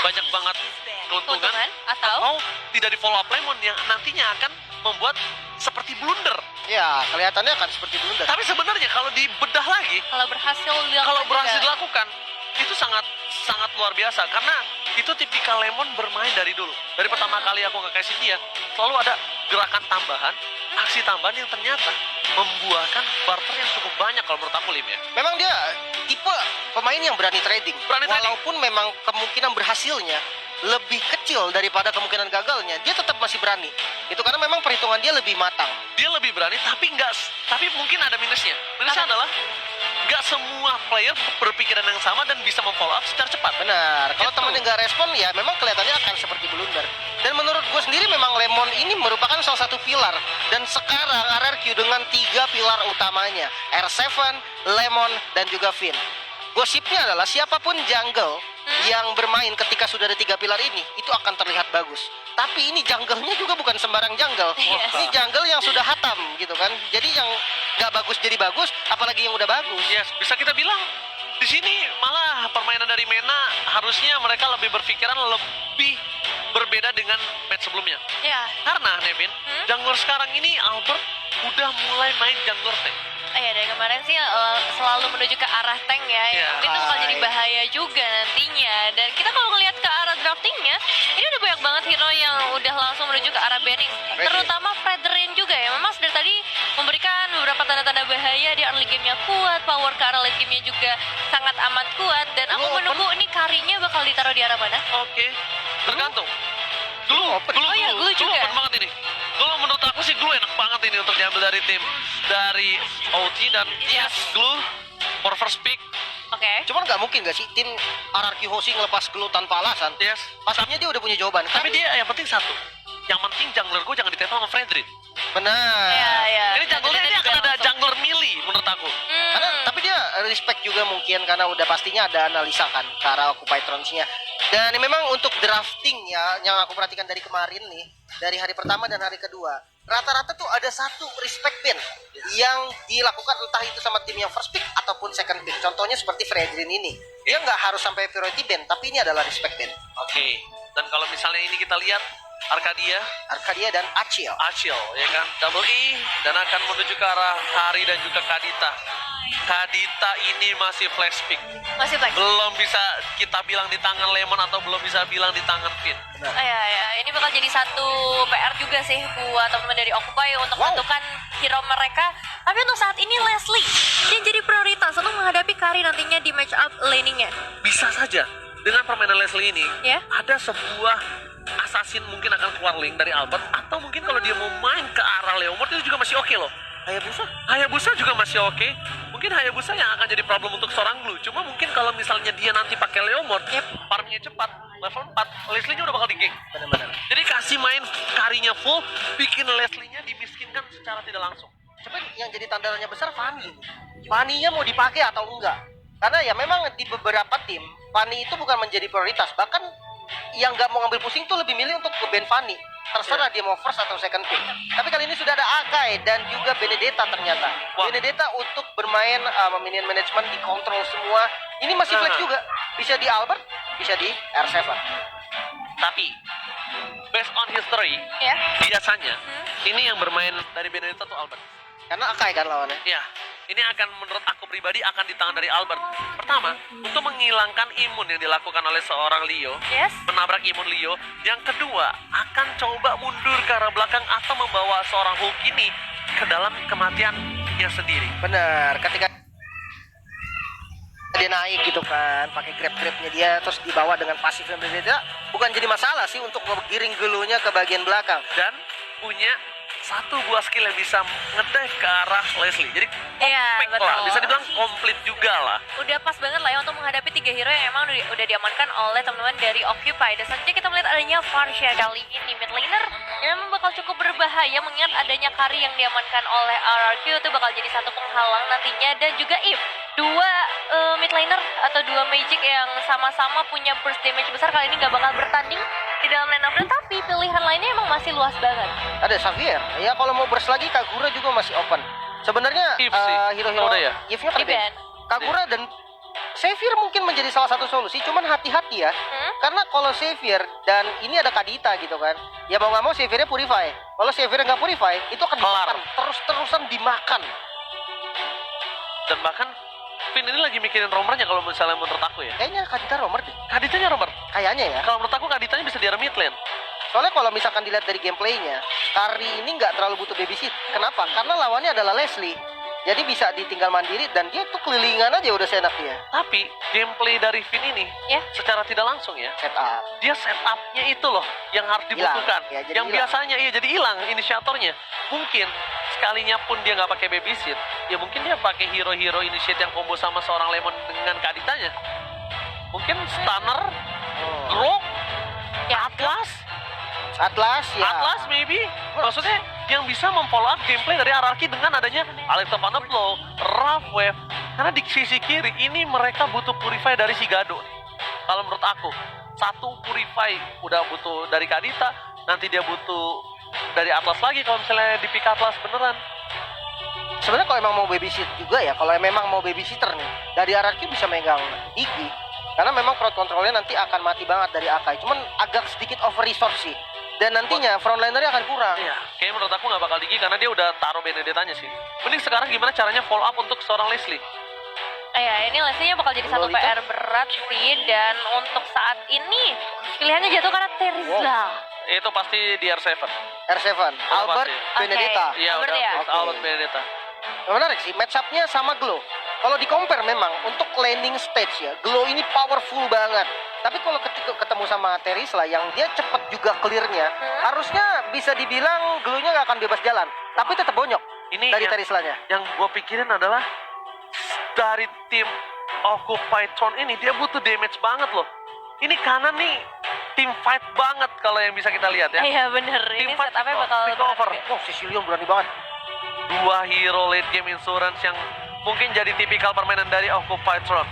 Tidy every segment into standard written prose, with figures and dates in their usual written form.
banyak banget keuntungan atau tidak di follow up Lemon yang nantinya akan membuat seperti blunder. Ya, kelihatannya akan seperti blunder. Tapi sebenarnya kalau dibedah lagi, kalau berhasil dilakukan itu sangat luar biasa karena itu tipikal Lemon bermain dari dulu. Dari pertama kali aku nge-cashin dia, selalu ada gerakan tambahan, aksi tambahan yang ternyata membuahkan barter yang cukup banyak kalau menurut aku, Lim, ya. Memang dia tipe pemain yang berani trading. Trading. Walaupun memang kemungkinan berhasilnya lebih kecil daripada kemungkinan gagalnya, dia tetap masih berani. Itu karena memang perhitungan dia lebih matang. Dia lebih berani, tapi mungkin ada minusnya. Minusnya adalah nggak semua player berpikiran yang sama dan bisa memfollow up secara cepat. Benar. Kalau Gitu. temannya nggak respon, ya memang kelihatannya akan seperti blunder. Dan menurut gue sendiri memang Lemon ini merupakan salah satu pilar. Dan sekarang RRQ dengan 3 pilar utamanya, R7, Lemon, dan juga Finn. Gosipnya adalah siapapun jungle yang bermain ketika sudah ada 3 pilar ini, itu akan terlihat bagus. Tapi ini jungle-nya juga bukan sembarang jungle. Yes. Ini jungle yang sudah hatam gitu kan. Jadi yang nggak bagus jadi bagus, apalagi yang udah bagus. Yes, bisa kita bilang di sini malah permainan dari Mena harusnya mereka lebih berpikiran lebih berbeda dengan match sebelumnya. Ya. Karena Nevin, jungler sekarang ini Albert udah mulai main jungler tank. Iya, dari kemarin sih selalu menuju ke arah tank ya. Iya. Itu bakal jadi bahaya juga nantinya. Dan kita kalau ngelihat ke arah draftingnya, ini udah banyak banget hero yang udah langsung menuju ke arah banning. Terutama Fredrin juga ya. Memang dari tadi memberikan beberapa tanda-tanda bahaya. Dia early game-nya kuat, power ke arah late game-nya juga sangat amat kuat. Dan aku menunggu ini karinya bakal ditaruh di arah mana. Oke, tergantung. Glue juga. open banget ini. Glue menurut aku sih Glue enak banget ini untuk diambil dari tim dari OT dan yes, Glue for first pick. Oke. Cuman nggak mungkin nggak sih tim RRQ hosting ngelepas Glue tanpa alasan? Yes. Pastinya dia udah punya jawaban. Tapi dia yang penting satu. Yang penting jungler gue jangan ditempel sama Fredrin. Benar. Iya. Ini junglernya ini akan ada jungler melee menurut aku. Karena tapi dia respect juga mungkin karena udah pastinya ada analisa kan ke arah Occupy Thrones-nya. Dan memang untuk drafting ya yang aku perhatikan dari kemarin nih, dari hari pertama dan hari kedua, rata-rata tuh ada satu respect ban yang dilakukan entah itu sama tim yang first pick ataupun second pick. Contohnya seperti Fredrin ini. Dia nggak harus sampai priority ban, tapi ini adalah respect ban. Oke. Dan kalau misalnya ini kita lihat Arcadia dan Acil. ya kan, double E dan akan menuju ke arah Hari dan juga Kadita. Kadita ini masih flash pick. Masih flash. Belum bisa kita bilang di tangan Lemon atau belum bisa bilang di tangan Finn. Ya. Ini bakal jadi satu PR juga sih buat teman-teman dari Occupy untuk menentukan hero mereka. Tapi untuk saat ini Leslie yang jadi prioritas untuk menghadapi Kari nantinya di match up laning-nya. Bisa saja dengan permainan Leslie ini ada sebuah assassin mungkin akan keluar link dari Albert, atau mungkin kalau dia mau main ke arah Leomord itu juga masih oke loh. Hayabusa juga masih oke. Mungkin Hayabusa yang akan jadi problem untuk seorang Blue. Cuma mungkin kalau misalnya dia nanti pakai Leomord, farmnya cepat, level 4, Leslie-nya udah bakal di-gank. Benar-benar. Jadi kasih main karinya full, bikin Leslie-nya dimiskinkan secara tidak langsung. Tapi yang jadi tandanya besar Fanny. Fanny-nya mau dipakai atau enggak? Karena ya memang di beberapa tim Fanny itu bukan menjadi prioritas. Bahkan yang nggak mau ngambil pusing tuh lebih milih untuk nge-ban Fanny. Terserah dia mau first atau second pick. Tapi kali ini sudah ada Akai dan juga Benedetta ternyata. Benedetta untuk bermain minion management, dikontrol semua. Ini masih flex juga. Bisa di Albert, bisa di R7. Tapi based on history, biasanya ini yang bermain dari Benedetta tuh Albert. Karena Akai kan lawannya. Ya, ini akan menurut aku pribadi akan di tangan dari Albert. Pertama, untuk menghilangkan imun yang dilakukan oleh seorang Leo, menabrak imun Leo. Yang kedua, akan coba mundur ke arah belakang atau membawa seorang Hulk ini ke dalam kematiannya sendiri. Benar, ketika dia naik gitu kan, pakai grab-grabnya dia terus dibawa dengan pasifnya Benedetta, bukan jadi masalah sih untuk ngegiring gelunya ke bagian belakang. Dan punya satu buah skill yang bisa ngedive ke arah Leslie. Jadi komplit lah, bisa dibilang komplit juga lah. Udah pas banget lah ya untuk menghadapi 3 hero yang emang udah diamankan oleh teman-teman dari Occupy. Dan selanjutnya kita melihat adanya Farsha kali ini mid laner yang memang bakal cukup berbahaya mengingat adanya Kari yang diamankan oleh RRQ itu bakal jadi satu penghalang nantinya. Dan juga if dua mid laner atau dua magic yang sama-sama punya burst damage besar kali ini nggak bakal bertanding di dalam line up, tapi pilihan lainnya emang masih luas banget. Ada Xavier, ya kalau mau burst lagi Kagura juga masih open. Sebenarnya hero-hero udah ya? If-nya kan Kagura dan Xavier mungkin menjadi salah satu solusi, cuman hati-hati ya. Karena kalau Xavier dan ini ada Kadita gitu kan, ya mau nggak mau Xaviernya purify. Kalau Xavier nggak purify, itu akan dimakan, terus-terusan dimakan. Dan bahkan Finn ini lagi mikirin romernya kalau misalnya menurut aku ya. Kayaknya Kadita romer deh. Kaditanya romer. Kayaknya ya. Kalau menurut aku Kaditanya bisa di area mid lane. Soalnya kalau misalkan dilihat dari gameplaynya, Kari ini nggak terlalu butuh babysit. Kenapa? Karena lawannya adalah Leslie. Jadi bisa ditinggal mandiri dan dia tuh kelilingan aja udah seenak dia. Tapi gameplay dari Finn ini secara tidak langsung ya, Setup. dia setupnya itu loh yang harus dibutuhkan. Ya, jadi yang hilang. biasanya jadi hilang inisiatornya. Mungkin sekalinya pun dia nggak pakai babysit, ya mungkin dia pakai hero-hero initiate yang combo sama seorang Lemon dengan Kaditanya. Mungkin Stunner, Rogue, Atlas ya. Atlas maybe. Maksudnya yang bisa memfollow up gameplay dari RRQ dengan adanya Alexa Panoplo, Wave. Karena di sisi kiri ini mereka butuh purify dari si Gado. Kalau menurut aku, satu purify udah butuh dari Kadita, nanti dia butuh dari Atlas lagi kalau misalnya di pick Atlas beneran. Sebenarnya kalau emang mau babysit juga ya, kalau memang mau babysitter nih, dari RRQ bisa megang Iggy. Karena memang crowd controlnya nanti akan mati banget dari Akai. Cuman agak sedikit over resource sih. Dan nantinya frontlinernya akan kurang. Iya, kayaknya menurut aku nggak bakal Digi karena dia udah taruh Benedettanya sih. Mending sekarang gimana caranya follow up untuk seorang Leslie? Ya, ini Leslie-nya bakal jadi satu PR berat sih. Dan untuk saat ini, pilihannya jatuh karena Terizla. Itu pasti di R7. R7, Albert, Benedetta. Iya, Albert udah ya? Albert Benedetta. Menarik sih, match-up-nya sama Glow. Kalau di-compare memang, untuk landing stage ya, Glow ini powerful banget. Tapi kalau ketika ketemu sama Terizla yang dia cepet juga clear-nya, harusnya bisa dibilang Glow-nya nggak akan bebas jalan. Tapi tetap bonyok Ini dari Terizla-nya. Yang gue pikirin adalah dari tim Occupy Throne ini dia butuh damage banget loh. Ini kanan nih tim fight banget kalau yang bisa kita lihat ya. Iya bener, ini Tim fight setupnya bakal pick over. Oh, Sicilian berani banget. Dua hero late game insurance yang mungkin jadi tipikal permainan dari Occupy Throne.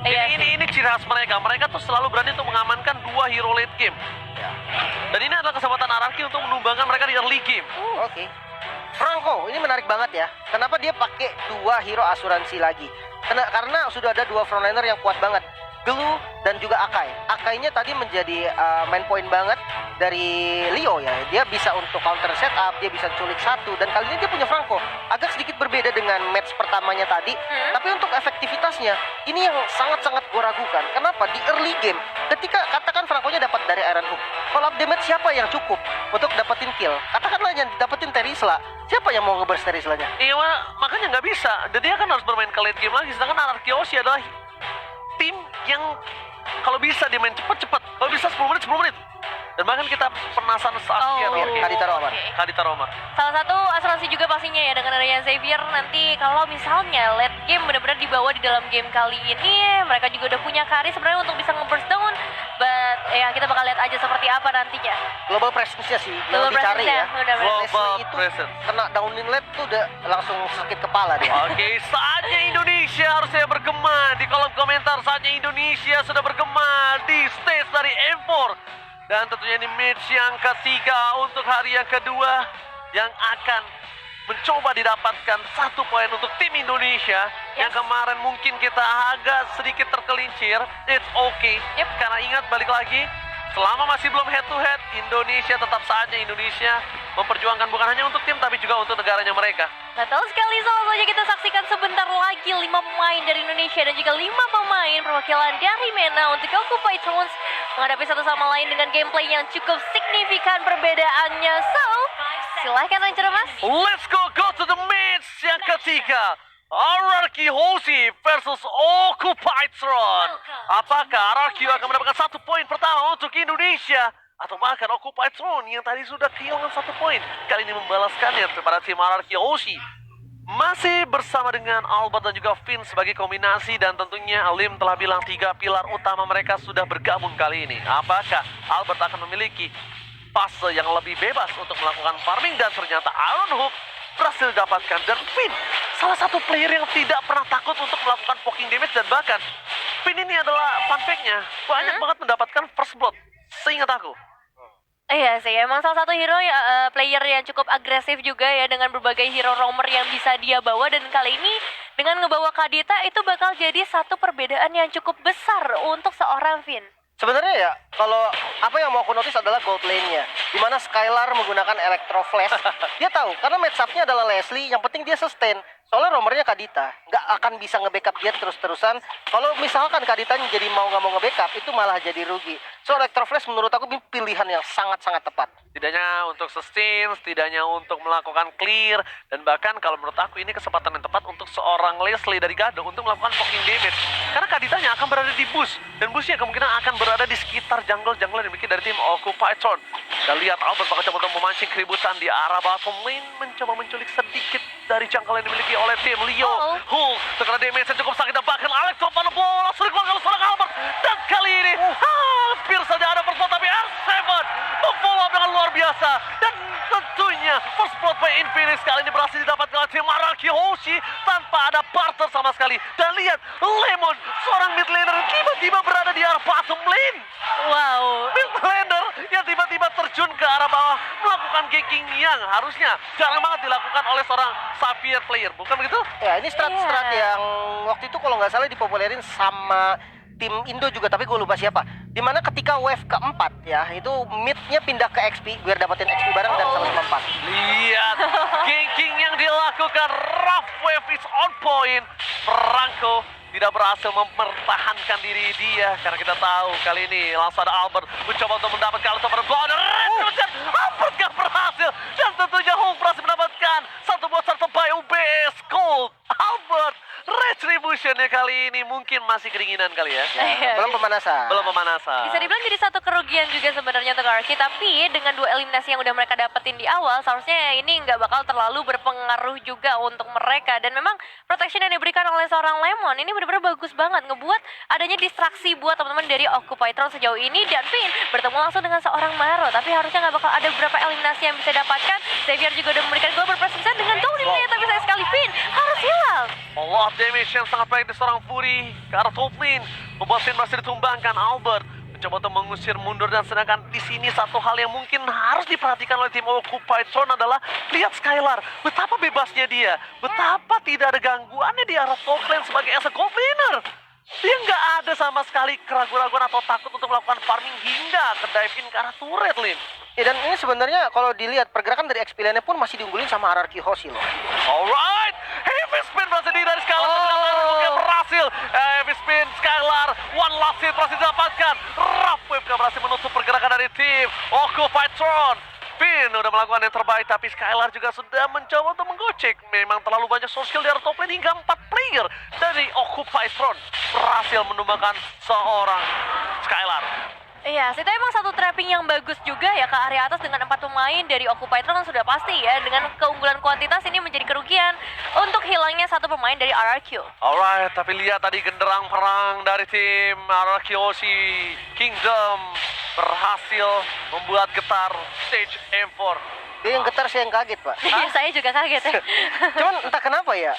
Ini ciri khas mereka. Mereka tuh selalu berani untuk mengamankan dua hero late game. Ya. Dan ini adalah kesempatan RRQ untuk menumbangkan mereka di early game. Oke. Franco, ini menarik banget ya. Kenapa dia pakai dua hero asuransi lagi? Karena sudah ada dua frontliner yang kuat banget. Glue dan juga Akai. Akainya tadi menjadi main point banget dari Leo ya. Dia bisa untuk counter setup, dia bisa culik satu. Dan kali ini dia punya Franco. Agak sedikit berbeda dengan match pertamanya tadi. Tapi untuk efektivitasnya, ini yang sangat-sangat gue ragukan. Kenapa? Di early game, ketika katakan Franco-nya dapat dari Iron Hook, follow up damage siapa yang cukup untuk dapetin kill? Katakanlah yang dapetin Terizla. Siapa yang mau ngeburst Terizlanya? Iya, makanya nggak bisa. Dan dia kan harus bermain ke late game lagi. Sedangkan RRQ Oshi adalah tim yang kalau bisa dia main cepet-cepet, kalau bisa 10 menit. Dan bahkan kita penasaran saat Kadita Romar. Salah satu asuransi juga pastinya ya dengan adanya Xavier. Nanti kalau misalnya late game benar-benar dibawa di dalam game kali ini, mereka juga udah punya Kari sebenarnya untuk bisa nge-burst down. But ya kita bakal lihat aja seperti apa nantinya. Global presence-nya sih Global yang dicari ya. Global Leslie itu presence. kena downing late tuh udah langsung sakit kepala dia. Oke, saatnya Indonesia harusnya bergema di kolom komentar. Saatnya Indonesia sudah bergema di stage dari M4. Dan tentunya ini match yang ketiga untuk hari yang kedua yang akan mencoba didapatkan 1 poin untuk tim Indonesia. Yang kemarin mungkin kita agak sedikit tergelincir. It's okay. Karena ingat balik lagi, selama masih belum head to head, Indonesia tetap saja Indonesia memperjuangkan bukan hanya untuk tim tapi juga untuk negaranya mereka. Betul sekali, langsung saja kita saksikan sebentar lagi 5 pemain dari Indonesia dan juga 5 pemain perwakilan dari MENA untuk Occupy Thrones menghadapi satu sama lain dengan gameplay yang cukup signifikan perbedaannya. So, silahkan lanjut mas. Let's go to the match yang ketiga. RRQ Hoshi versus Occupy Throne. Apakah RRQ akan mendapatkan 1 poin pertama untuk Indonesia? Atau bahkan Occupy Throne yang tadi sudah kehilangan 1 poin, kali ini membalaskannya kepada tim RRQ Hoshi. Masih bersama dengan Albert dan juga Finn sebagai kombinasi, dan tentunya Lim telah bilang 3 pilar utama mereka sudah bergabung kali ini. Apakah Albert akan memiliki fase yang lebih bebas untuk melakukan farming, dan ternyata Iron Hook berhasil didapatkan. Dan Finn salah satu player yang tidak pernah takut untuk melakukan poking damage, dan bahkan Finn ini adalah fun fact-nya banyak banget mendapatkan first blood seingat aku. Iya sih, emang salah satu hero ya, player yang cukup agresif juga ya dengan berbagai hero roamer yang bisa dia bawa, dan kali ini dengan ngebawa Kadita itu bakal jadi satu perbedaan yang cukup besar untuk seorang Finn. Sebenarnya ya, kalau apa yang mau aku notice adalah gold lane-nya, di mana Skylar menggunakan Electro Flash. Dia tahu karena match up-nya adalah Leslie, yang penting dia sustain. Soalnya romernya Kadita, nggak akan bisa nge-backup dia terus-terusan. Kalau misalkan Kadita jadi mau nggak mau nge-backup, itu malah jadi rugi. So Electro Flash menurut aku pilihan yang sangat-sangat tepat. Setidaknya untuk sustain, setidaknya untuk melakukan clear, dan bahkan kalau menurut aku ini kesempatan yang tepat untuk seorang Leslie dari Gado untuk melakukan poking damage. Karena Kaditanya akan berada di bush, dan bushnya kemungkinan akan berada di sekitar jungle-jungle yang dimiliki dari tim Occupy Throne. Kita lihat Albert bakal coba untuk memancing keributan di arah bottom lane, mencoba menculik sedikit dari jungle yang dimiliki oleh tim Leo. Hulk, terkena damage yang cukup sakit, dan bahkan Alex coba bola langsung dikeluarkan oleh seorang Albert. Dan kali ini hampir saja ada first blood, tapi R7 memfollow up dengan luar biasa. Dan tentunya first blood by Infinix kali ini berhasil didapatkan oleh tim Araki Hoshi tanpa ada barter sama sekali. Dan lihat, Lemon, seorang mid laner tiba-tiba berada di arah bottom lane. Wow. Mid laner yang tiba-tiba terjun ke arah bawah melakukan ganking yang harusnya jarang banget dilakukan oleh seorang Xavier player, bukan begitu? Ya, ini strat-strat yang waktu itu kalau nggak salah dipopulerin sama tim Indo juga, tapi gue lupa siapa. Dimana ketika wave keempat ya, itu mid-nya pindah ke XP biar dapetin XP bareng dan sama-sama 4. Lihat, ganking yang dilakukan, rough wave is on point. Franco tidak berhasil mempertahankan diri dia, karena kita tahu kali ini langsung ada Albert mencoba untuk mendapatkan Albert Blood. Albert gak berhasil, dan tentunya Hulk berhasil mendapatkan satu buah terbaik UBS Gold. Albert retributionnya kali ini mungkin masih keringinan kali ya. Belum pemanasan. Belum pemanasan. Bisa dibilang jadi satu kerugian juga sebenarnya untuk Archie, tapi dengan 2 eliminasi yang udah mereka dapetin di awal, seharusnya ini nggak bakal terlalu berpengaruh juga untuk mereka. Dan memang protection yang diberikan oleh seorang Lemon ini benar-benar bagus banget, ngebuat adanya distraksi buat teman-teman dari Occupy Throne sejauh ini. Dan Finn bertemu langsung dengan seorang Maro, tapi harusnya nggak bakal ada beberapa eliminasi yang bisa dapatkan. Xavier juga udah memberikan global presence dengan downingnya, tapi sayang sekali Finn harus hilang. Allah damage yang sangat baik di seorang Fury ke arah top lane, membuat Finn berhasil ditumbangkan. Albert mencoba untuk mengusir mundur, dan sedangkan di sini satu hal yang mungkin harus diperhatikan oleh tim Occupy Throne adalah lihat Skylar, betapa bebasnya dia, betapa tidak ada gangguannya di arah top lane sebagai as a gold laner. Dia nggak ada sama sekali keraguan-raguan atau takut untuk melakukan farming hingga ke dive in ke arah turret lane. Ya, dan ini sebenarnya kalau dilihat pergerakan dari XP lane-nya pun masih diunggulin sama Araki Hoshi loh. Alright, heavy spin berhasil dari Skylar, bukan berhasil. Heavy spin Skylar, one last hit berhasil didapatkan. Rough wave gak berhasil menutup pergerakan dari tim Occupy Throne. Finn udah melakukan yang terbaik, tapi Skylar juga sudah mencoba untuk menggocek. Memang terlalu banyak source skill di arah top lane, hingga 4 player dari Occupy Throne berhasil menumbangkan seorang Skylar. Iya, itu emang satu trapping yang bagus juga ya ke area atas dengan 4 pemain dari Occupy Throne sudah pasti ya. Dengan keunggulan kuantitas ini menjadi kerugian untuk hilangnya satu pemain dari RRQ. Alright, tapi lihat tadi genderang perang dari tim RRQ Hoshi Kingdom berhasil membuat getar stage M4. Dia yang getar, saya yang kaget, Pak. Saya juga kaget ya. Cuman entah kenapa ya,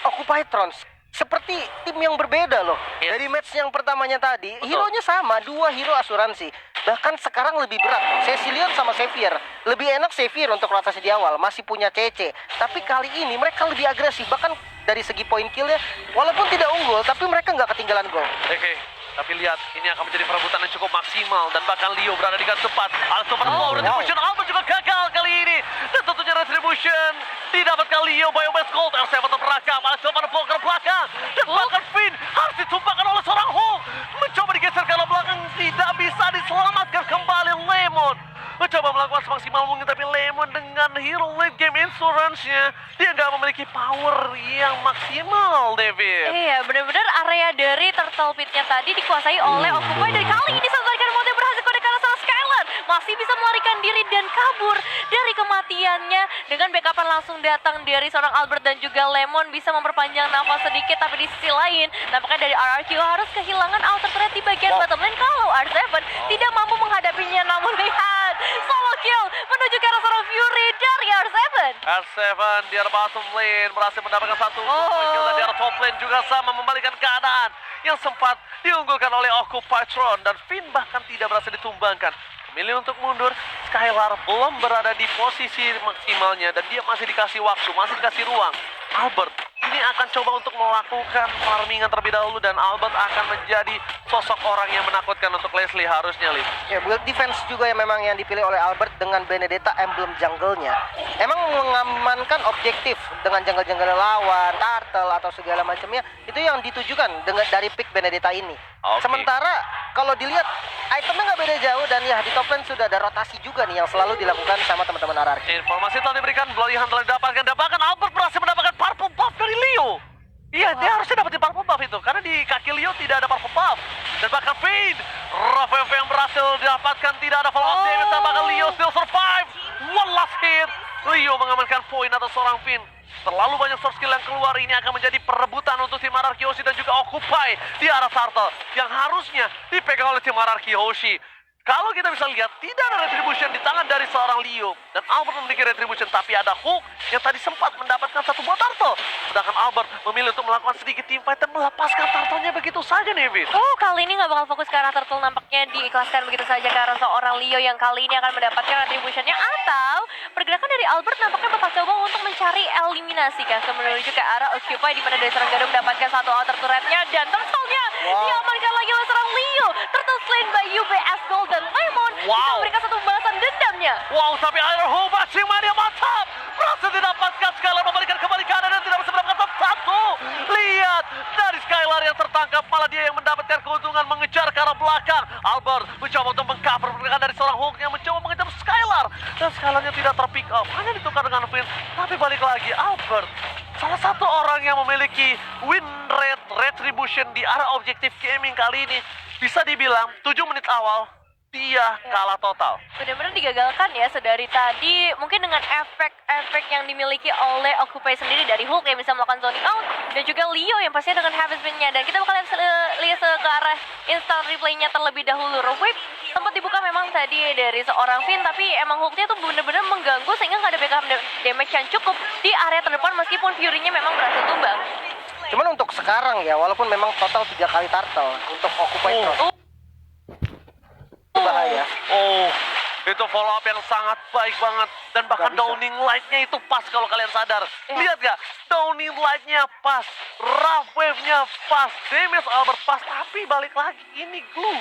Occupy Throne seperti tim yang berbeda loh. Yes. Dari match yang pertamanya tadi, Betul. hero-nya sama, 2 hero asuransi. Bahkan sekarang lebih berat, Cecilion sama Xavier. Lebih enak Xavier untuk rotasi di awal, masih punya CC. Tapi kali ini mereka lebih agresif, bahkan dari segi point kill-nya, walaupun tidak unggul, tapi mereka nggak ketinggalan gol. Oke, tapi lihat, ini akan menjadi perebutan yang cukup maksimal, dan bahkan Leo berada di garis depan. Retribution Albert juga gagal kali ini, dan tentunya Retribution didapatkan Leo by Obes Gold. R7 terperangkap, Alex pada ke belakang, dan bahkan Finn harus ditumpahkan oleh seorang Hulk. Mencoba digeser ke belakang, tidak bisa diselamatkan kembali Lemon. Mencoba melakukan semaksimal mungkin, tapi Lemon dengan hero late game insurance-nya, dia nggak memiliki power yang maksimal, David. Iya, benar-benar area dari turtle pit-nya tadi dikuasai oleh Occupy, dan kali ini selesaikan mode berhasil kode kanan sama Skylar. Masih bisa melarikan diri dan kabur dari kematiannya dengan backupan langsung datang dari seorang Albert, dan juga Lemon bisa memperpanjang nafas sedikit. Tapi di sisi lain, nampaknya dari RRQ harus kehilangan outer turret di bagian bottom lane kalau R7 tidak mampu menghadapinya. Namun lihat, solo kill menuju ke arah seorang Fury dari R7. R7 di arah bottom lane berhasil mendapatkan satu kill, dan di arah top lane juga sama membalikan keadaan yang sempat diunggulkan oleh Occupy Throne, dan Finn bahkan tidak berhasil ditumbangkan. memilih untuk mundur. Skylar belum berada di posisi maksimalnya dan dia masih dikasih waktu, masih dikasih ruang. Albert ini akan coba untuk melakukan farmingan terlebih dahulu dan Albert akan menjadi sosok orang yang menakutkan untuk Leslie harusnya, Lim. Ya, build defense juga yang memang yang dipilih oleh Albert dengan Benedetta emblem jungle-nya. Emang mengamankan objektif dengan jungle-jungle lawan, turtle atau segala macamnya. Itu yang ditujukan dengan dari pick Benedetta ini. Oke. Sementara kalau dilihat itemnya nggak beda jauh dan ya di top lane sudah ada rotasi juga nih yang selalu dilakukan sama teman-teman RRQ. Informasi telah diberikan, Bloody Hunt telah didapatkan. Albert berhasil mendapatkan purple buff dari Leo. Iya, dia harusnya dapetin purple buff itu karena di kaki Leo tidak ada purple buff. Dan bahkan Fade, Rafael yang berhasil didapatkan, tidak ada follow up damage dan bahkan Leo still survive. One last hit. Leo mengamankan poin atas seorang Finn. Terlalu banyak source skill yang keluar, ini akan menjadi perebutan untuk tim RRQ Hoshi dan juga Occupy di arah Turtle yang harusnya dipegang oleh tim RRQ Hoshi. Kalau kita bisa lihat, tidak ada retribution di tangan dari seorang Leo. Dan Albert memiliki retribution, tapi ada Hook yang tadi sempat mendapatkan satu buah turtle. Sedangkan Albert memilih untuk melakukan sedikit teamfight dan melepaskan turtle-nya begitu saja nih, Vin. Kali ini nggak bakal fokus ke arah turtle, nampaknya diikhlaskan begitu saja ke arah seorang Leo yang kali ini akan mendapatkan retribution-nya. Atau pergerakan dari Albert nampaknya bakal coba untuk mencari eliminasi kan, menuju ke arah Occupy di mana dari seorang Garuda mendapatkan satu outer turret-nya dan turtle-nya diamankan lagi oleh seorang Leo. Turtle slain by UBS Gold dan Lemon bisa memberikan satu pembalasan dendamnya. Wow, tapi Iron Hole matching mania mantap. Berhasil didapatkan, Skylar memberikan kembali kanan dan tidak bisa mendapatkan top satu. Lihat, dari Skylar yang tertangkap, malah dia yang mendapatkan keuntungan mengejar ke arah belakang. Albert mencoba untuk mengcover pergerakan dari seorang Hulk yang mencoba mengejar Skylar. Dan Skylarnya tidak terpick up, hanya ditukar dengan Finn. Tapi balik lagi, Albert salah satu orang yang memiliki win rate retribution di arah objektif gaming kali ini. Bisa dibilang 7 menit awal dia kalah total. Benar-benar digagalkan ya sedari tadi, mungkin dengan efek-efek yang dimiliki oleh Occupy sendiri dari Hulk yang bisa melakukan zoning out dan juga Leo yang pastinya dengan heavy spin-nya. Dan kita bakal lihat ke arah instant replay-nya terlebih dahulu. Whip sempat dibuka memang tadi dari seorang Finn, tapi emang Hulk-nya tuh benar-benar mengganggu sehingga nggak ada backup damage yang cukup di area terdepan meskipun Fury-nya memang berhasil tumbang. Cuman untuk sekarang ya, walaupun memang total 3 kali turtle untuk Occupy Throne. Bahaya. Itu follow up yang sangat baik banget. Dan bahkan downing light-nya itu pas kalau kalian sadar. Lihat gak? Downing light-nya pas. Rough wave-nya pas. Damage Albert pas. Tapi balik lagi, ini glue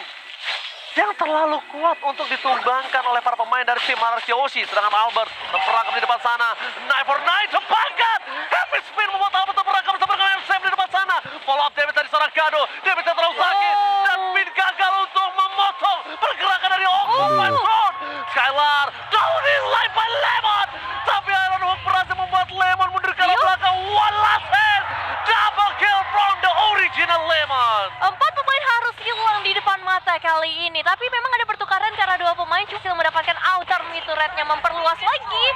yang terlalu kuat untuk ditumbangkan oleh para pemain dari tim RRQ Hoshi. Sedangkan Albert terperangkap di depan sana. Knife for Knife terbangkat. Heavy spin membuat Albert terperangkap bersama dengan MSM di depan sana. Follow up damage dari seorang Kado. Damage yang terlalu sakit. Dan Finn gagal untuk memotong pergerakan dari Occupy Throne. Skylar downing light by Lemon. Tapi Iron Hook berhasil membuat Lemon mundur ke arah belakang. One last hit. Double kill from the original Lemon. 4 pemain harus hilang di depan mata kali ini. Tapi memang ada pertukaran karena 2 pemain berhasil mendapatkan outer turret-nya, memperluas lagi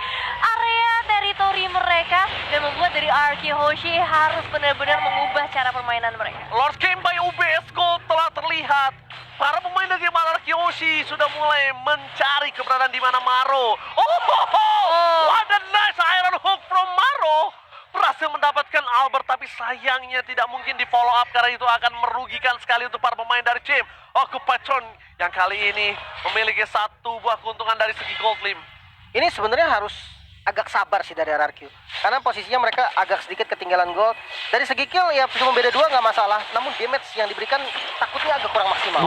area teritori mereka dan membuat dari RRQ Hoshi harus benar-benar mengubah cara permainan mereka. Lord Game by UBS Gold telah terlihat. Para pemain dari RRQ Hoshi sudah mulai mencari keberadaan di mana Maro. What a nice Iron Hook from Maro. Berhasil mendapatkan Albert, tapi sayangnya tidak mungkin di follow up karena itu akan merugikan sekali untuk para pemain dari tim Occupy Throne yang kali ini memiliki satu buah keuntungan dari segi gold, Lim. Ini sebenarnya harus agak sabar sih dari RRQ karena posisinya mereka agak sedikit ketinggalan gold. Dari segi kill ya cuma beda 2 nggak masalah, namun damage yang diberikan takutnya agak kurang maksimal.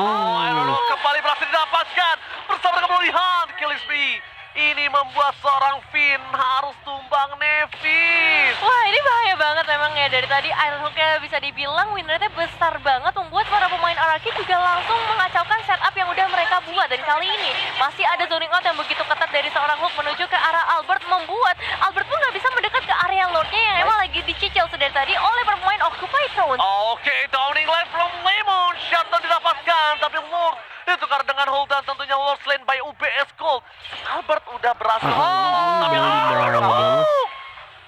Iron Hook kembali berhasil didapatkan bersama dengan Bloody Hunt. Kill is me. Ini membuat seorang Finn harus tumbang Nevis. Wah, ini bahaya banget memang ya. Dari tadi Iron Hook-nya bisa dibilang win rate-nya besar banget, membuat para pemain RRQ juga langsung mengacaukan setup yang udah mereka buat. Dan kali ini masih ada zoning out yang begitu ketat dari seorang Hook menuju ke arah Albert, membuat Albert pun nggak bisa mendekat ke area Lord-nya yang emang lagi dicicil sedari tadi oleh para pemain Occupy Throne. Oke, downing light from Lemon. Shutdown didapatkan, tapi Lord ditukar dengan hold dan tentunya Lord slain by UBS Gold. Albert udah berhasil. Tapi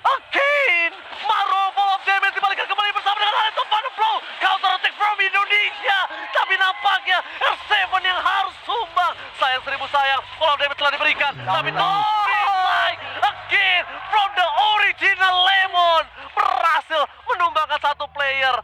again, Maro follow up damage dibalikan kembali bersama dengan Haliton Van Blow. Counter attack from Indonesia. Tapi nampaknya R7 yang harus sumbang. Sayang seribu sayang, follow up damage telah diberikan. Tapi like again from the original Lemon berhasil menumbangkan satu player.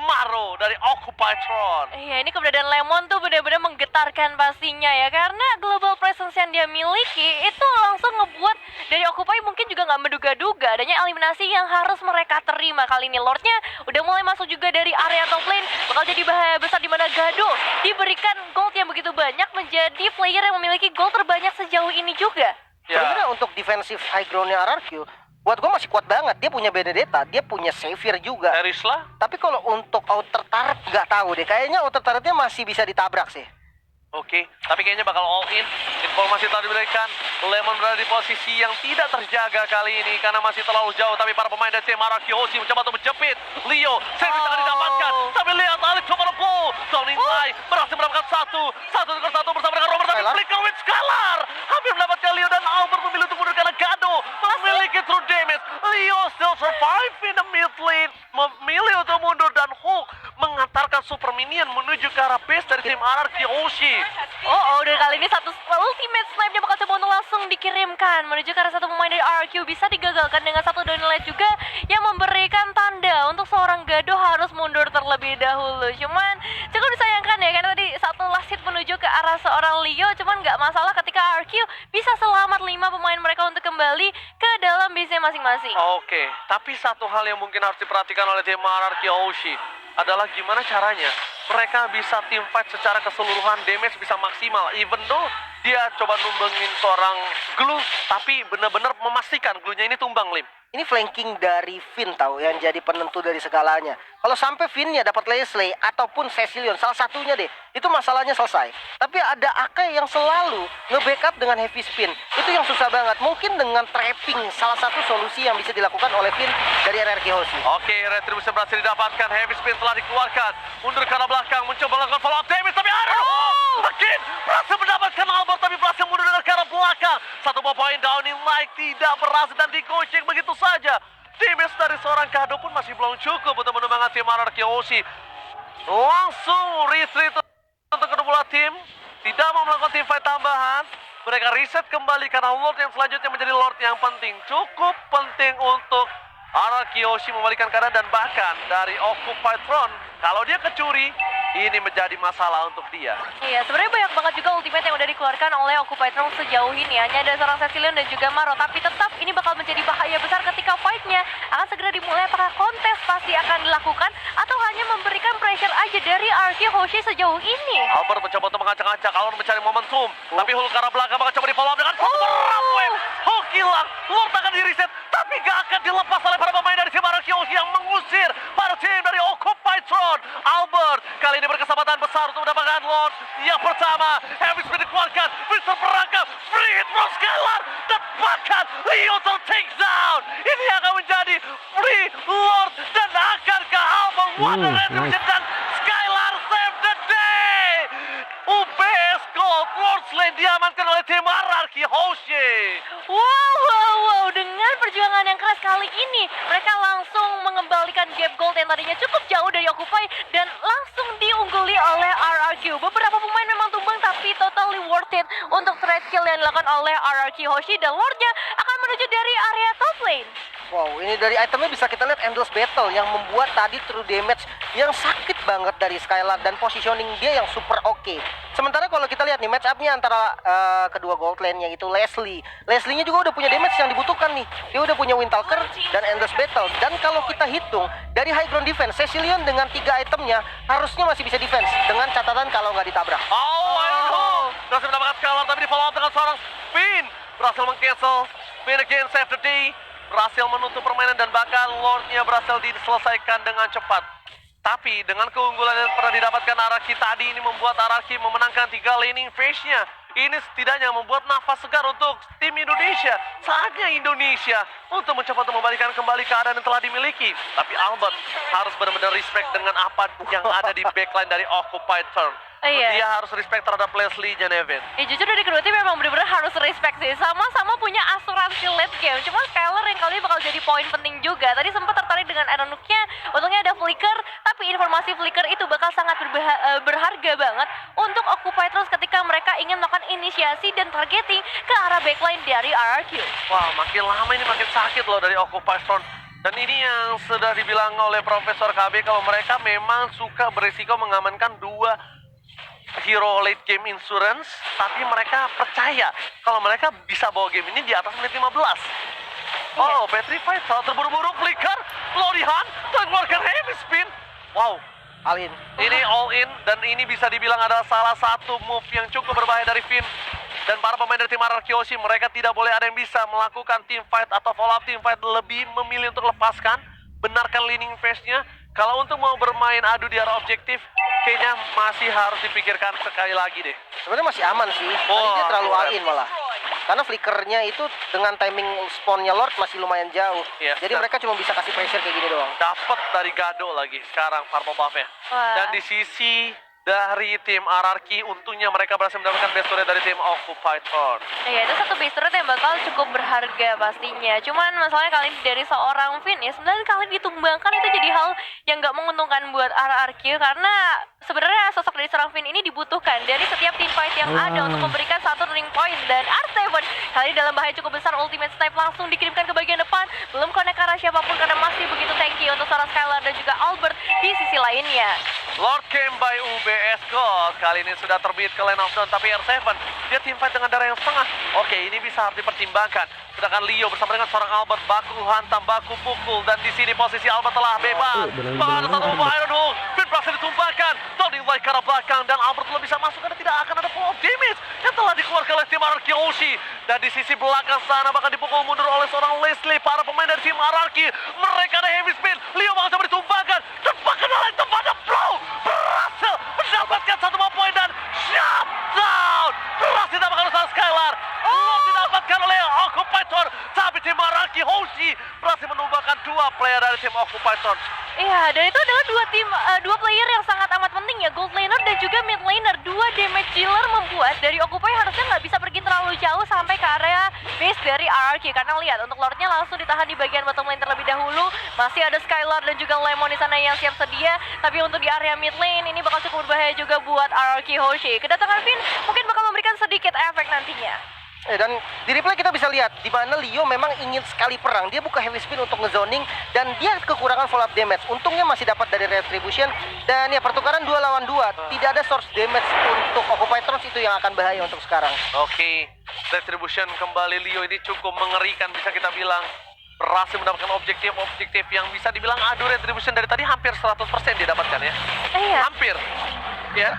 Maro dari Occupytron. Iya, ini keberadaan Lemon tuh benar-benar menggetarkan pastinya ya, karena global presence yang dia miliki itu langsung ngebuat dari Occupy mungkin juga nggak menduga-duga adanya eliminasi yang harus mereka terima. Kali ini Lordnya udah mulai masuk juga dari area top lane, bakal jadi bahaya besar di mana Gado diberikan gold yang begitu banyak, menjadi player yang memiliki gold terbanyak sejauh ini juga. Sebenarnya untuk defensive high groundnya RRQ, buat gue masih kuat banget. Dia punya Benedetta, dia punya Xavier juga. Erisla? Tapi kalau untuk outer turret nggak tahu deh. Kayaknya outer turretnya masih bisa ditabrak sih. Oke, tapi kayaknya bakal all in. Informasi telah diberikan, Lemon berada di posisi yang tidak terjaga kali ini karena masih terlalu jauh. Tapi para pemain dari tim RRQ Hoshi mencoba untuk menjepit Leo. Service akan didapatkan, tapi lihat Alex coba blow. Zoning Lai berhasil mendapatkan satu bersama dengan Robert. Tapi flicker with Skylar hampir mendapatkan Leo, dan Albert memilih untuk mundur karena Gado memiliki true damage. Leo still survive in the mid lane, memilih untuk mundur, dan Hulk mengantarkan super minion menuju ke arah base dari tim RRQ Hoshi. Dan kali ini satu ultimate snipe dia bakal coba untuk langsung dikirimkan menuju ke arah satu pemain dari RRQ. Bisa digagalkan dengan satu downlight juga yang memberikan tanda untuk seorang Gado harus mundur terlebih dahulu. Cuman cukup disayangkan ya, karena tadi satu last hit menuju ke arah seorang Leo. Cuman nggak masalah ketika RRQ bisa selamat 5 pemain mereka untuk kembali ke dalam base-nya masing-masing. Oke, tapi satu hal yang mungkin harus diperhatikan oleh tim RRQ Hoshi adalah gimana caranya mereka bisa team fight secara keseluruhan, damage bisa maksimal. Even though dia coba numbangin seorang glue, tapi benar-benar memastikan glue-nya ini tumbang, Lim. Ini flanking dari Finn tahu yang jadi penentu dari segalanya. Kalau sampai Finn-nya dapat Leslie ataupun Cecilion, salah satunya deh, itu masalahnya selesai. Tapi ada Akai yang selalu nge-backup dengan heavy spin. Itu yang susah banget. Mungkin dengan trapping salah satu solusi yang bisa dilakukan oleh Finn dari RRQ Hoshi. Oke, retribution berhasil didapatkan. Heavy spin telah dikeluarkan. Mundur ke arah belakang, mencoba melakukan follow up damage, tapi Hakim berhasil mendapatkan Albert, tapi berhasil mundur dengan ke arah belakang. Satu poin downing like tidak berhasil dan digocek begitu saja. Damage dari seorang Kado pun masih belum cukup untuk menyemangati tim RRQ Hoshi. Langsung retreat untuk kedua tim. Tidak mau melakukan team fight tambahan. Mereka reset kembali karena Lord yang selanjutnya menjadi Lord yang penting. Cukup penting untuk RRQ Hoshi membalikan keadaan, dan bahkan dari Occupytron, kalau dia kecuri, ini menjadi masalah untuk dia. Iya, sebenarnya banyak banget juga ultimate yang udah dikeluarkan oleh Occupytron sejauh ini. Hanya ada seorang Cecilion dan juga Maro, tapi tetap ini bakal menjadi bahaya besar ketika fight-nya akan segera dimulai. Apakah kontes pasti akan dilakukan atau hanya memberikan pressure aja dari RRQ Hoshi sejauh ini? Albert mencoba untuk mengacak-acak, Albert mencari momentum, tapi Hulk ke arah belakang bakal coba di follow up dengan berat wave. Hulk hilang, Lord akan di reset, tapi gak akan dilepas oleh para pemain dari tim RRQ Hoshi yang mengusir para tim dari Occupytron. Albert kali ini berkesempatan besar untuk mendapatkan Lord yang pertama. Heavy spin dikeluarkan, bisa perangkap, free hit from Skylar, dan bahkan Leo take down. Ini akan menjadi free Lord, dan akan ke Albert Water Retribution, dan Skylar save the day. UBS Gold Lord Lane diamankan oleh tim RRQ Hoshi. Wow, dengan perjuangan yang keras kali ini mereka langsung mengembalikan gap gold yang tadinya cukup jauh dari Occupy dan langsung diungguli oleh RRQ. Beberapa pemain memang tumbang, tapi totally worth it untuk trade kill yang dilakukan oleh RRQ Hoshi, dan Lordnya akan menuju dari area top lane. Wow, ini dari itemnya bisa kita lihat Endless Battle yang membuat tadi true damage yang sakit banget dari Skylar, dan positioning dia yang super oke. Sementara kalau kita lihat nih match up-nya antara kedua gold lane, yaitu Leslie. Leslie-nya juga udah punya damage yang dibutuhkan nih. Dia udah punya Windtalker dan Endless Battle. Dan kalau kita hitung dari high ground defense, Cecilion dengan 3 itemnya harusnya masih bisa defense dengan catatan kalau nggak ditabrak. Berhasil mendapatkan Skylar, tapi di follow up dengan seorang Finn. Berhasil meng-cancel Finn again save the day. Berhasil menutup permainan, dan bahkan Lordnya berhasil diselesaikan dengan cepat. Tapi dengan keunggulan yang pernah didapatkan RRQ tadi, ini membuat RRQ memenangkan 3 laning phase-nya. Ini setidaknya membuat nafas segar untuk tim Indonesia. Saatnya Indonesia untuk mencoba untuk membalikan kembali keadaan yang telah dimiliki. Tapi Albert harus benar-benar respect dengan apa yang ada di backline dari Occupytron. Dia harus respect terhadap Leslie-nya, Nevin. Jujur dari kedua tim memang benar-benar harus respect sih. Sama-sama punya asuransi late game. Cuma Skylar yang kali ini bakal jadi poin penting juga. Tadi sempat tertarik dengan Iron Nook-nya. Untungnya ada flicker, tapi informasi flicker itu bakal sangat berharga banget untuk Occupytron ketika mereka ingin melakukan inisiasi dan targeting ke arah backline dari RRQ. Wah, makin lama ini makin sakit loh dari Occupytron. Dan ini yang sudah dibilang oleh Profesor KB kalau mereka memang suka berisiko mengamankan dua hero late game insurance, tapi mereka percaya kalau mereka bisa bawa game ini di atas menit 15. Oh, Petrified salah terburu-buru, flicker, Lorihan, keluarkan heavy spin. Wow, All in. ini all in, dan ini bisa dibilang adalah salah satu move yang cukup berbahaya dari Finn. Dan para pemain dari tim RRQ Hoshi, mereka tidak boleh ada yang bisa melakukan team fight atau follow up team fight, lebih memilih untuk lepaskan, benarkan leaning phase-nya. Kalau untuk mau bermain adu di arah objektif, kayaknya masih harus dipikirkan sekali lagi deh. Sebenarnya masih aman sih. Tadi dia terlalu all in malah. Karena flickernya itu dengan timing spawnnya Lord masih lumayan jauh. Iya, Jadi mereka cuma bisa kasih pressure kayak gini doang. Dapat dari Gado lagi sekarang purple buff-nya. Wah. Dan di sisi dari tim RRQ, untungnya mereka berhasil mendapatkan best turret dari tim Occupied Throne. Iya, itu satu base turret yang bakal cukup berharga pastinya. Cuman masalahnya kali ini dari seorang Finn ya, sebenarnya kali ditumbangkan itu jadi hal yang nggak menguntungkan buat RRQ, karena sebenarnya sosok dari seorang Finn ini dibutuhkan dari setiap team fight yang ada untuk memberikan satu turning point. Dan R7 kali ini dalam bahaya cukup besar, ultimate snipe langsung dikirimkan ke bagian depan, belum connect ke arah siapapun karena masih begitu tanky untuk seorang Skylar dan juga Albert di sisi lainnya. Lord came by UBS Gold. Kali ini sudah terbit ke lane of down, tapi R7 dia team fight dengan darah yang setengah. Oke, ini bisa harus dipertimbangkan. Sedangkan Leo bersama dengan seorang Albert baku hantam, baku pukul, dan di sini posisi Albert telah bebas. Pada satu Iron Hole, Finn berhasil ditumbangkan. Tony Light ke arah belakang, dan Albert belum bisa masuk karena tidak akan ada full damage yang telah dikeluarkan oleh tim RRQ Hoshi. Dan di sisi belakang sana bahkan dipukul mundur oleh seorang Leslie. Para pemain dari tim RRQ, mereka ada heavy spin. Leo bakal coba ditumbangkan, terbakar oleh tempatnya Bro. Berhasil mendapatkan satu poin dan shutdown. Berhasil didapatkan oleh Skylar. Belum didapatkan oleh Occupied Throne, tapi tim RRQ Hoshi berhasil menumbangkan dua player dari tim Occupied Throne. Iya, dan itu adalah dua player yang sangat amat penting ya, gold laner dan juga mid laner. Dua damage dealer membuat dari Occupy harusnya nggak bisa pergi terlalu jauh sampai ke area base dari RRQ. Karena lihat, untuk Lordnya langsung ditahan di bagian bottom lane terlebih dahulu. Masih ada Skylar dan juga Lemon di sana yang siap sedia. Tapi untuk di area mid lane ini bakal cukup berbahaya juga buat RRQ Hoshi. Kedatangan Finn mungkin bakal memberikan sedikit efek nantinya. Dan di replay kita bisa lihat di mana Leo memang ingin sekali perang. Dia buka heavy spin untuk ngezoning dan dia kekurangan follow up damage. Untungnya masih dapat dari Retribution, dan ya pertukaran 2 lawan 2. Tidak ada source damage untuk Occupied Throne, itu yang akan bahaya untuk sekarang. Oke, Retribution kembali. Leo ini cukup mengerikan bisa kita bilang. Berhasil mendapatkan objektif yang bisa dibilang adu Retribution dari tadi hampir 100% dia dapatkan ya. Iya. Hampir. Ya.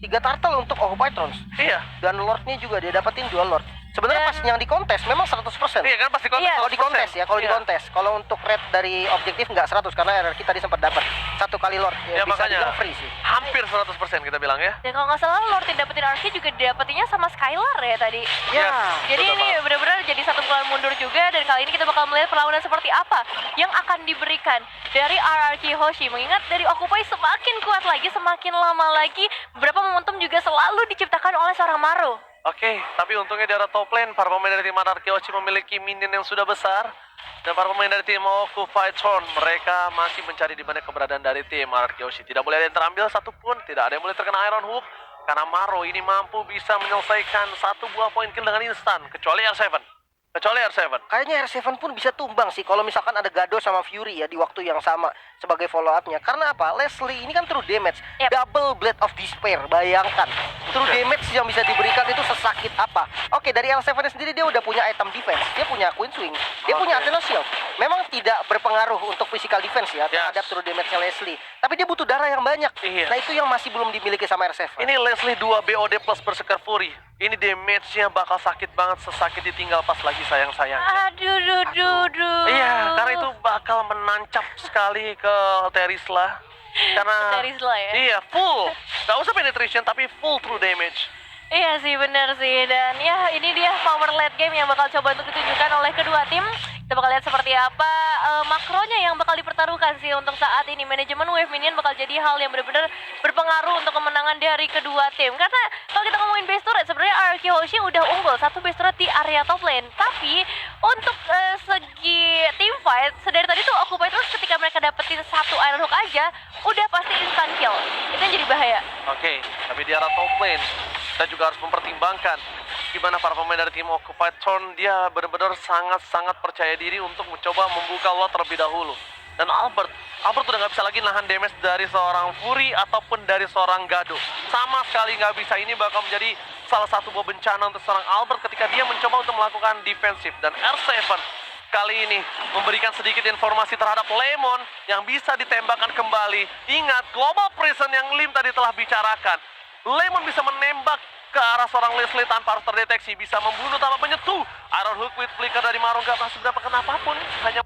3 turtle untuk Occupied Throne. Iya. Dan Lordnya juga dia dapetin 2 Lord. Sebenarnya pas yang di kontes memang 100%. Iya kan pasti kontes. Iya. Kalau di kontes ya, kalau di Iya. kontes. Kalau untuk rate dari objektif nggak 100 karena RRQ tadi sempat dapat 1 kali Lord. Ya, Bisa makanya dibilang free sih. hampir 100% kita bilang ya. Dan kalau nggak salah Lord yang dapetin RRQ juga dapetinnya sama Skylar ya tadi. Ya. Jadi betul ini banget. benar-benar jadi satu pukulan mundur juga, dan kali ini kita bakal melihat perlawanan seperti apa yang akan diberikan dari RRQ Hoshi. Mengingat dari Occupy semakin kuat lagi, semakin lama lagi, beberapa momentum juga selalu diciptakan oleh seorang Maru. Oke, tapi untungnya di arah top lane, para pemain dari tim RRQ Hoshi memiliki minion yang sudah besar. Dan para pemain dari tim Occupied Throne, mereka masih mencari di mana keberadaan dari tim RRQ Hoshi. Tidak boleh ada yang terambil satupun, tidak ada yang boleh terkena Iron Hook. Karena Maro ini mampu bisa menyelesaikan satu buah poin kill dengan instan, kecuali R7. Kayaknya R7 pun bisa tumbang sih kalau misalkan ada Gado sama Fury ya di waktu yang sama sebagai follow up-nya. Karena apa? Leslie ini kan true damage. Yep. Double Blade of Despair. Bayangkan. True damage yang bisa diberikan itu sesakit apa. Oke, dari R7 sendiri dia udah punya item defense. Dia punya Queen Swing. Dia punya Athena Shield. Memang tidak berpengaruh untuk physical defense ya terhadap true damage-nya Leslie. Tapi dia butuh darah yang banyak. Iya. Nah, itu yang masih belum dimiliki sama R7. Ini Leslie 2 BOD plus Berserker Fury. Ini damage-nya bakal sakit banget, sesakit ditinggal pas lagi sayang-sayangnya. Aduh. Iya, karena itu bakal menancap sekali ke Terisla. Karena Terisla ya? Iya, full. Gak usah penetration, tapi full true damage. Iya sih, bener sih. Dan ya ini dia power late game yang bakal coba untuk ditunjukkan oleh kedua tim. Kita bakal lihat seperti apa makronya yang bakal dipertaruhkan sih untuk saat ini. Manajemen wave minion bakal jadi hal yang benar-benar berpengaruh untuk kemenangan dari kedua tim. Karena kalau kita ngomongin base turret, sebenarnya RRQ Hoshi udah unggul satu base turret di area top lane. Tapi untuk segi team fight, sedari tadi tuh Occupy terus ketika mereka dapetin satu Iron Hook aja, udah pasti instant kill. Itu yang jadi bahaya. Oke, tapi di arah top lane, Kita juga harus mempertimbangkan gimana para pemain dari tim Occupied Throne. Dia benar-benar sangat-sangat percaya diri untuk mencoba membuka lot terlebih dahulu. Dan Albert udah nggak bisa lagi nahan damage dari seorang Fury ataupun dari seorang Gado. Sama sekali nggak bisa. Ini bakal menjadi salah satu buah bencana untuk seorang Albert ketika dia mencoba untuk melakukan defensif. Dan R7 kali ini memberikan sedikit informasi terhadap Lemon yang bisa ditembakkan kembali. Ingat, Global Prison yang Lim tadi telah bicarakan. Lemon bisa menembak ke arah seorang Leslie tanpa harus terdeteksi. Bisa membunuh tanpa menyentuh. Iron Hook with Flicker dari Marung gak masuk mendapatkan apapun. Hanya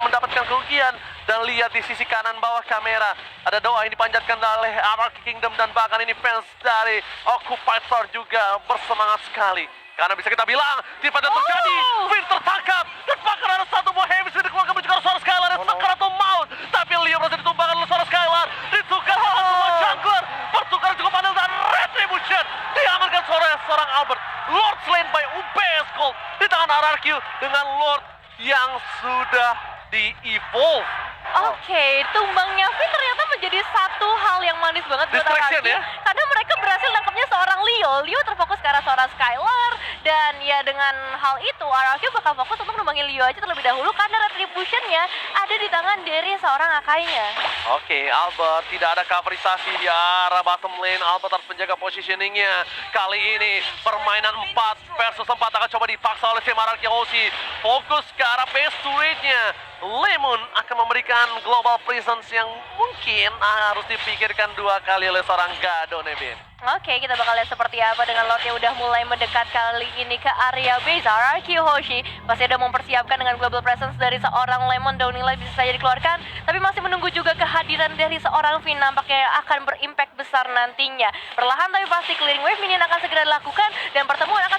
mendapatkan kerugian. Dan lihat di sisi kanan bawah kamera ada doa yang dipanjatkan oleh Anarchy Kingdom. Dan bahkan ini fans dari Occupied Throne juga bersemangat sekali. Karena bisa kita bilang tidak ada terjadi. Finn tertangkap. Dan bahkan ada satu buah heavy sudah dikeluarkan menuju ke arah suara Skylar. Dan Sakaratul Maut. Tapi Leo berhasil ditumbangkan oleh suara Skylar. Ditukar oleh semua jungler. Pertukaran cukup adil dan Retribution diamankan seorang Albert. Lord slain by UBS Gold di tangan RRQ dengan Lord yang sudah di-evolve. Oke, tumbangnya Finn ternyata menjadi satu hal yang manis banget buat Distraction RRQ, ya? karena mereka berhasil nangkepnya seorang Leo. Leo terfokus ke arah seorang Skylar, dan ya dengan hal itu RRQ bakal fokus untuk numbangin Leo aja terlebih dahulu karena retributionnya ada di tangan dari seorang Akainya. Oke, Albert tidak ada coverisasi di arah bottom lane. Albert harus menjaga positioningnya. Kali ini permainan 4 versus 4 akan coba dipaksa oleh tim RRQ Hoshi. Fokus ke arah base turretnya. Lemon akan memberikan Global Presence yang mungkin harus dipikirkan 2 kali oleh seorang Gado, Nebin. Oke, kita bakal lihat seperti apa dengan Lord yang udah mulai mendekat kali ini ke area base RRQ Hoshi. Pasti udah mempersiapkan dengan Global Presence dari seorang Lemon. Downing Light bisa saja dikeluarkan, tapi masih menunggu juga kehadiran dari seorang Finn. Nampaknya akan berimpact besar nantinya. Perlahan tapi pasti clearing wave minion akan segera dilakukan dan pertemuan akan